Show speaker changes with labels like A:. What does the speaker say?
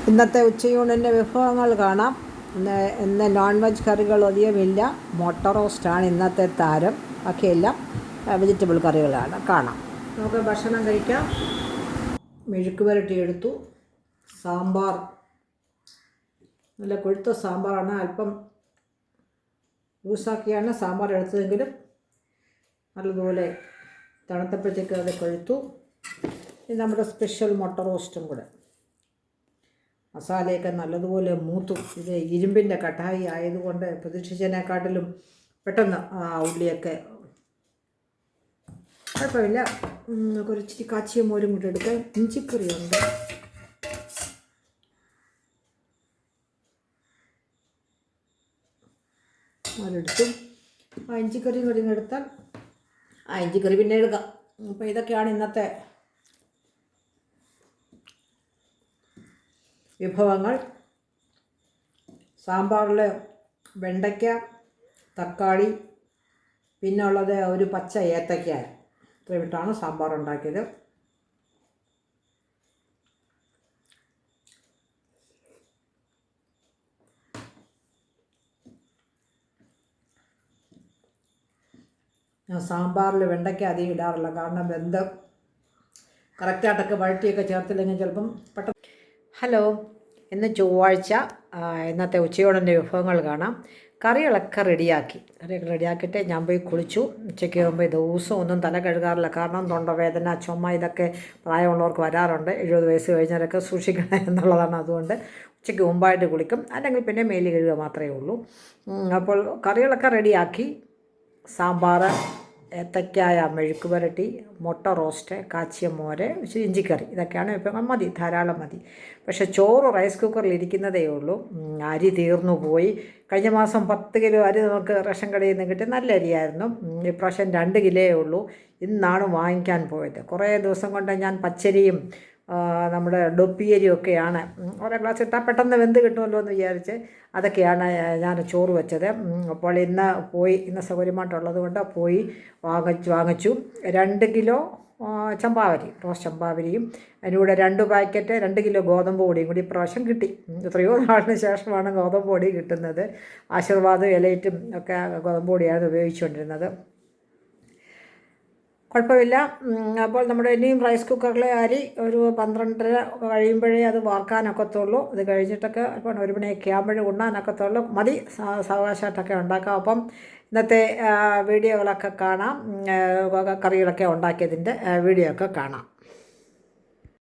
A: ഇന്നത്തെ ഉച്ചയൂണിൻ്റെ വിഭവങ്ങൾ കാണാം. ഇന്ന് നോൺ വെജ് കറികൾ അധികമില്ല. മുട്ട റോസ്റ്റാണ് ഇന്നത്തെ താരം. ബാക്കിയെല്ലാം വെജിറ്റബിൾ കറികളാണ്. കാണാം. നമുക്ക് ഭക്ഷണം കഴിക്കാം. മെഴുക്ക് പുരട്ടി എടുത്തു. സാമ്പാർ നല്ല കൊഴുത്ത സാമ്പാറാണ്. അല്പം ലൂസാക്കിയാണ് സാമ്പാർ എടുത്തതെങ്കിലും നല്ലതുപോലെ തണുത്തപ്പോഴത്തേക്ക് അത് കൊഴുത്തു. ഇത് നമ്മുടെ സ്പെഷ്യൽ മുട്ട റോസ്റ്റും കൂടെ. മസാലയൊക്കെ നല്ലതുപോലെ മൂത്തു. ഇത് ഇരുമ്പിൻ്റെ കടായി ആയതുകൊണ്ട് പ്രതീക്ഷിച്ചതിനെക്കാട്ടിലും പെട്ടെന്ന് ഉള്ളിയൊക്കെ കുഴപ്പമില്ല. കുറച്ചിരി കാച്ചിയ മോരും കൂടെ എടുക്കാം. ഇഞ്ചിക്കറിയുണ്ട്. അതെടുത്തു. ഇഞ്ചിക്കറിയും കൂടി എടുത്താൽ ഇഞ്ചിക്കറി പിന്നെ എടുക്കാം. അപ്പോൾ ഇതൊക്കെയാണ് ഇന്നത്തെ വിഭവങ്ങൾ. സാമ്പാറിൽ വെണ്ടയ്ക്ക, തക്കാളി, പിന്നെ ഉള്ളത് ഒരു പച്ച ഏത്തയ്ക്ക. ഇത്രയും ഇട്ടാണ് സാമ്പാർ ഉണ്ടാക്കിയത്. ഞാൻ സാമ്പാറിൽ വെണ്ടയ്ക്ക അധികം ഇടാറില്ല. കാരണം വെന്ത് കറക്റ്റായിട്ടൊക്കെ വഴറ്റിയൊക്കെ ചേർത്തില്ലെങ്കിൽ ചിലപ്പം പെട്ടെന്ന്. ഹലോ, ഇന്ന് ചൊവ്വാഴ്ച. ഇന്നത്തെ ഉച്ചയോടൻ്റെ വിഭവങ്ങൾ കാണാം. കറികളൊക്കെ റെഡിയാക്കിയിട്ട് ഞാൻ പോയി കുളിച്ചു. ഉച്ചയ്ക്ക് ആകുമ്പോൾ ദിവസവും ഒന്നും തല കഴുകാറില്ല. കാരണം തൊണ്ടവേദന, ചുമ ഇതൊക്കെ പ്രായമുള്ളവർക്ക് വരാറുണ്ട്. 70 വയസ്സ് കഴിഞ്ഞവരൊക്കെ സൂക്ഷിക്കണം എന്നുള്ളതാണ്. അതുകൊണ്ട് ഉച്ചയ്ക്ക് മുമ്പായിട്ട് കുളിക്കും. അല്ലെങ്കിൽ പിന്നെ മേല് കഴുകുക മാത്രമേ ഉള്ളൂ. അപ്പോൾ കറികളൊക്കെ റെഡിയാക്കി. സാമ്പാർ, ഏത്തക്കായ മെഴുക്ക് പുരട്ടി, മുട്ട റോസ്റ്റ്, കാച്ചിയ മോര്, ഇഞ്ചിക്കറി, ഇതൊക്കെയാണ് ഇപ്പം മതി, ധാരാളം മതി. പക്ഷേ ചോറ് റൈസ് കുക്കറിൽ ഇരിക്കുന്നതേ ഉള്ളൂ. അരി തീർന്നു പോയി. കഴിഞ്ഞ മാസം 10 കിലോ അരി നമുക്ക് റേഷൻ കടയിൽ നിന്ന് കിട്ടി. നല്ല അരിയായിരുന്നു. ഇപ്രാവശ്യം 2 കിലോയേ ഉള്ളൂ. ഇന്നാണ് വാങ്ങിക്കാൻ പോയത്. കുറേ ദിവസം കൊണ്ട് ഞാൻ പച്ചരിയും നമ്മുടെ ഡൊപ്പിയരിയും ഒക്കെയാണ് ഓരോ ഗ്ലാസ് ഇട്ടാൽ പെട്ടെന്ന് വെന്ത് കിട്ടുമല്ലോ എന്ന് വിചാരിച്ച് അതൊക്കെയാണ് ഞാൻ ചോറ് വെച്ചത്. അപ്പോൾ ഇന്ന് സൗകര്യമായിട്ടുള്ളത് കൊണ്ട് പോയി വാങ്ങിച്ചു 2 കിലോ ചമ്പാവരി, റോസ് ചമ്പാവരിയും അതിലൂടെ 2 പാക്കറ്റ് 2 കിലോ ഗോതമ്പ് പൊടിയും കൂടി ഇപ്രാവശ്യം കിട്ടി. എത്രയോ നാളിന് ശേഷമാണ് ഗോതമ്പ് പൊടി കിട്ടുന്നത്. ആശീർവാദ് ഇലയിറ്റും ഒക്കെ ഗോതമ്പ് പൊടിയാണ് ഉപയോഗിച്ചുകൊണ്ടിരുന്നത്. കുഴപ്പമില്ല. അപ്പോൾ നമ്മുടെ ഇനിയും റൈസ് കുക്കറിലെ അരി ഒരു 12:30 കഴിയുമ്പോഴേ അത് വാർക്കാനൊക്കത്തുള്ളൂ. അത് കഴിഞ്ഞിട്ടൊക്കെ ഇപ്പോൾ 1 മണിയൊക്കെ ആകുമ്പോഴേ ഉണ്ണാനൊക്കത്തുള്ളൂ. മതി, സാവകാശമായിട്ടൊക്കെ ഉണ്ടാക്കാം. അപ്പം ഇന്നത്തെ വീഡിയോകളൊക്കെ കാണാം. കറികളൊക്കെ ഉണ്ടാക്കിയതിൻ്റെ വീഡിയോ ഒക്കെ കാണാം.